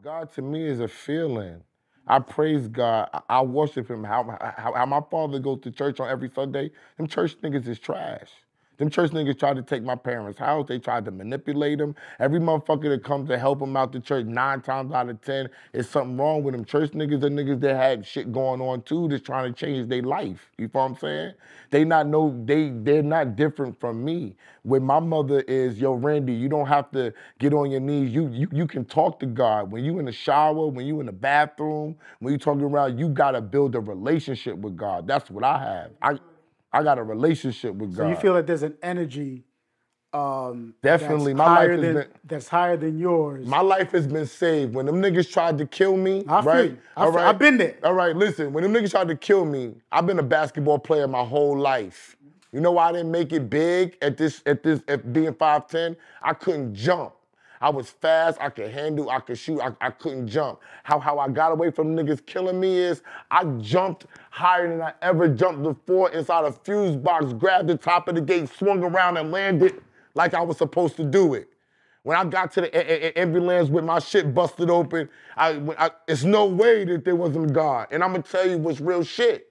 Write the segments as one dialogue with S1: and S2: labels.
S1: God to me is a feeling. I praise God. I worship him. How my father goes to church on every Sunday, them church niggas is trash. Them church niggas tried to take my parents' house. They tried to manipulate them. Every motherfucker that comes to help them out the church, 9 times out of 10, is something wrong with them. Church niggas are niggas that had shit going on too that's trying to change their life. You feel what I'm saying? They're not different from me. When my mother is, yo, Randy, you don't have to get on your knees. You can talk to God. When you in the shower, when you in the bathroom, when you talking around, you gotta build a relationship with God. That's what I have. I got a relationship with God.
S2: So you feel like there's an energy
S1: definitely
S2: that's higher than yours.
S1: My life has been saved. When them niggas tried to kill me,
S2: I've been there.
S1: All right, listen, when them niggas tried to kill me, I've been a basketball player my whole life. You know why I didn't make it big at being 5'10"? I couldn't jump. I was fast, I could handle, I could shoot, I couldn't jump. How I got away from niggas killing me is I jumped higher than I ever jumped before inside a fuse box, grabbed the top of the gate, swung around and landed like I was supposed to do it. When I got to the ambulance with my shit busted open, it's no way that there wasn't God. And I'm gonna tell you what's real shit.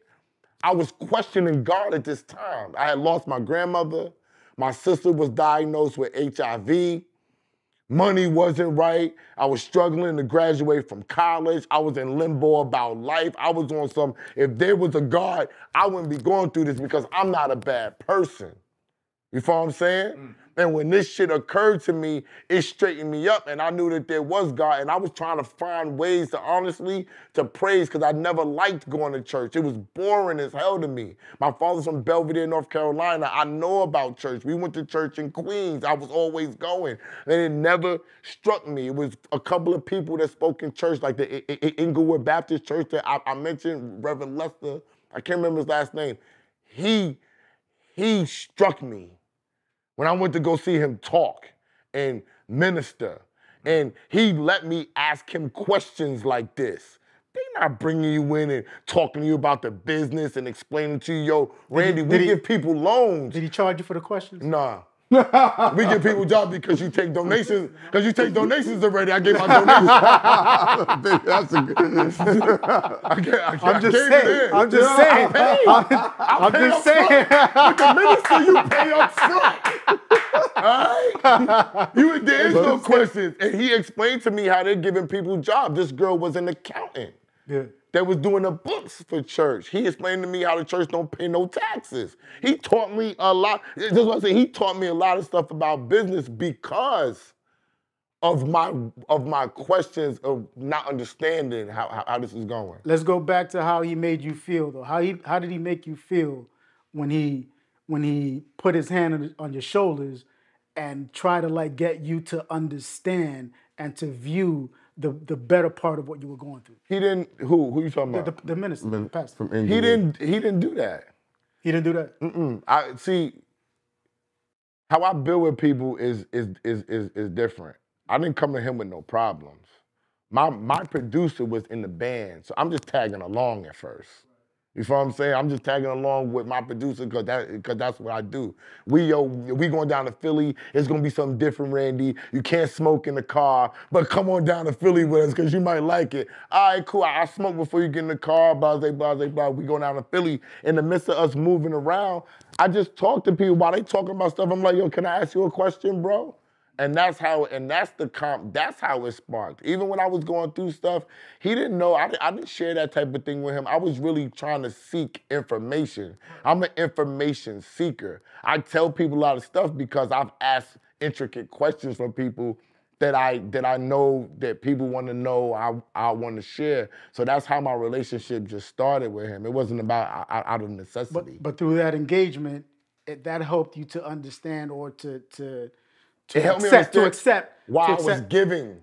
S1: I was questioning God at this time. I had lost my grandmother. My sister was diagnosed with HIV. Money wasn't right. I was struggling to graduate from college. I was in limbo about life. I was on some, if there was a God, I wouldn't be going through this because I'm not a bad person. You feel what I'm saying? And when this shit occurred to me, it straightened me up and I knew that there was God and I was trying to find ways to honestly to praise because I never liked going to church. It was boring as hell to me. My father's from Belvedere, North Carolina. I know about church. We went to church in Queens. I was always going. And it never struck me. It was a couple of people that spoke in church, like the Inglewood Baptist Church that I mentioned, Reverend Lester. I can't remember his last name. He struck me when I went to go see him talk and minister. And he let me ask him questions like this. They not bringing you in and talking to you about the business and explaining to you, yo, Randy, we give people loans.
S2: Did he charge you for the questions?
S1: Nah. We give people jobs because you take donations. Because you take donations already. I gave my donations. That's a good. I'm just saying.
S2: I'm just saying. I'm just saying.
S1: With the minister, you pay up front. All right? There is no questions. And he explained to me how they're giving people jobs. This girl was an accountant.
S2: Yeah.
S1: That was doing the books for church. He explained to me how the church don't pay no taxes. He taught me a lot. That's what I'm saying. He taught me a lot of stuff about business because of my questions of not understanding how this is going.
S2: Let's go back to how he made you feel though. How did he make you feel when he put his hand on your shoulders and try to like get you to understand and to view the better part of what you were going through?
S1: He didn't. Who you talking about?
S2: The minister, the pastor.
S1: He didn't do that.
S2: He didn't do that.
S1: I see. How I build with people is different. I didn't come to him with no problems. My producer was in the band, so I'm just tagging along at first. You feel what I'm saying? I'm just tagging along with my producer because that's what I do. We going down to Philly. It's going to be something different, Randy. You can't smoke in the car, but come on down to Philly with us because you might like it. All right, cool. I smoke before you get in the car, blah, blah, blah, blah. We go down to Philly. In the midst of us moving around, I just talk to people while they talking about stuff. I'm like, yo, can I ask you a question, bro? And that's how it sparked. Even when I was going through stuff, he didn't know, I didn't share that type of thing with him. I was really trying to seek information. I'm an information seeker. I tell people a lot of stuff because I've asked intricate questions from people that I know that people want to know, I want to share. So that's how my relationship just started with him. It wasn't about out of necessity.
S2: But through that engagement, that helped you to understand or to
S1: helped me understand why I was giving.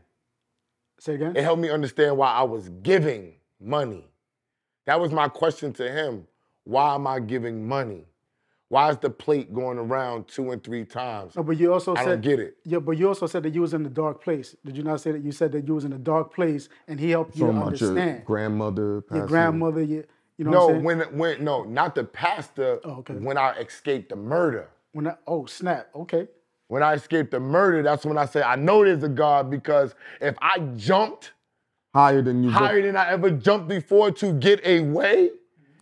S2: Say again?
S1: It helped me understand why I was giving money. That was my question to him. Why am I giving money? Why is the plate going around 2 and 3 times?
S2: No, but you also
S1: I don't get it.
S2: Yeah, but you also said that you was in a dark place. Did you not say that you said that you was in a dark place and he helped you to understand?
S3: Your grandmother passed.
S2: Your grandmother, you know what I'm saying?
S1: No, not the pastor.
S2: Oh, okay.
S1: When I escaped the murder.
S2: Oh, snap, okay.
S1: When I escaped the murder, that's when I say, I know there's a God because if I jumped
S3: higher than you.
S1: Higher than I ever jumped before to get away,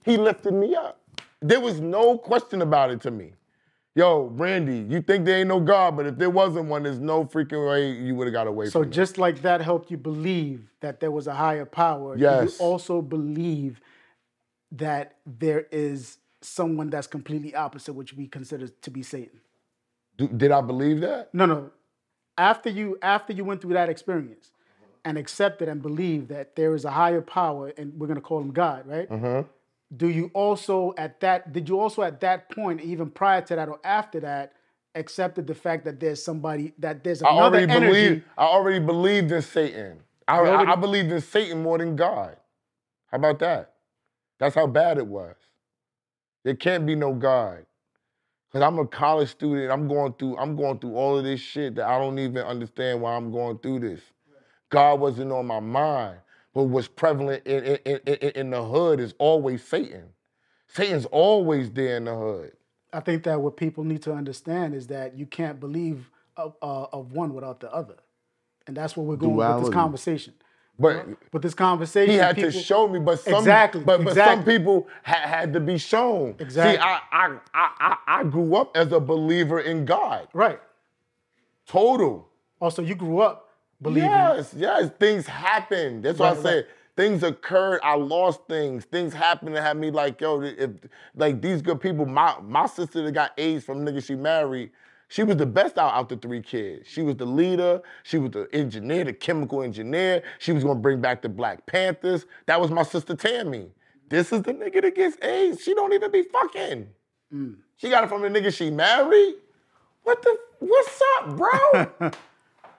S1: he lifted me up. There was no question about it to me. Yo, Randy, you think there ain't no God, but if there wasn't one, there's no freaking way you would have got away from it.
S2: So just like that helped you believe that there was a higher power,
S1: Yes.
S2: do you also believe that there is someone that's completely opposite, which we consider to be Satan?
S1: Did I believe that?
S2: No. After you went through that experience and accepted and believed that there is a higher power, and we're gonna call him God, right?
S1: Mm-hmm.
S2: Did you also at that point, even prior to that or after that, accepted the fact that there's another energy?
S1: I already believed in Satan. I believed in Satan more than God. How about that? That's how bad it was. There can't be no God. Because I'm a college student, I'm going through all of this shit that I don't even understand why I'm going through this. God wasn't on my mind, but what's prevalent in the hood is always Satan. Satan's always there in the hood.
S2: I think that what people need to understand is that you can't believe of one without the other. And that's what we're going with this conversation.
S1: But
S2: with this conversation,
S1: he had to show me, but some people had to be shown.
S2: Exactly.
S1: See, I grew up as a believer in God.
S2: Right.
S1: Total.
S2: Also, you grew up believing.
S1: Yes. Things happened. That's why I said things occurred. I lost things. Things happened that had me like, yo, if like these good people. My sister that got AIDS from nigga she married. She was the best out the 3 kids. She was the leader. She was the engineer, the chemical engineer. She was gonna bring back the Black Panthers. That was my sister Tammy. This is the nigga that gets AIDS. She don't even be fucking. She got it from the nigga she married. What's up, bro?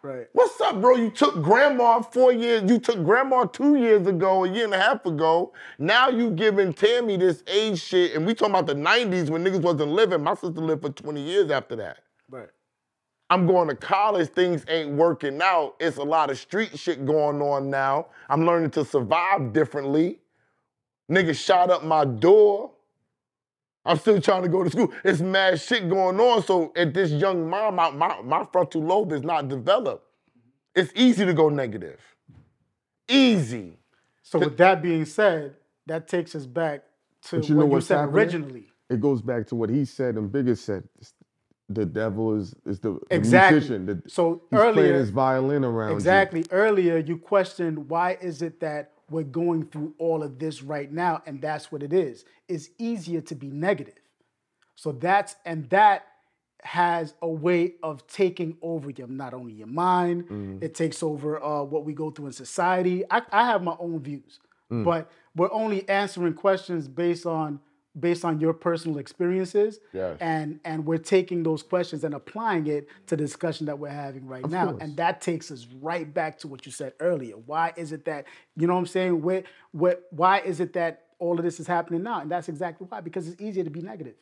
S2: Right.
S1: What's up, bro? You took grandma 4 years. You took grandma 2 years ago, a year and a half ago. Now you giving Tammy this AIDS shit, and we talking about the 90s when niggas wasn't living. My sister lived for 20 years after that.
S2: Right.
S1: I'm going to college, things ain't working out. It's a lot of street shit going on now. I'm learning to survive differently. Niggas shot up my door. I'm still trying to go to school. It's mad shit going on. So at this young mom, my frontal lobe is not developed. It's easy to go negative. Easy.
S2: So with that being said, that takes us back to what you said originally.
S3: It goes back to what he said and Bigga said. The devil is the musician.
S2: So
S3: he's
S2: earlier,
S3: playing his violin around you.
S2: Earlier, you questioned why is it that we're going through all of this right now, and that's what it is. It's easier to be negative. So that has a way of taking over not only your mind, it takes over what we go through in society. I have my own views, but we're only answering questions based on your personal experiences, and we're taking those questions and applying it to the discussion that we're having right now.
S3: Course.
S2: And that takes us right back to what you said earlier. Why is it that, you know what I'm saying? Why is it that all of this is happening now? And that's exactly why, because it's easier to be negative.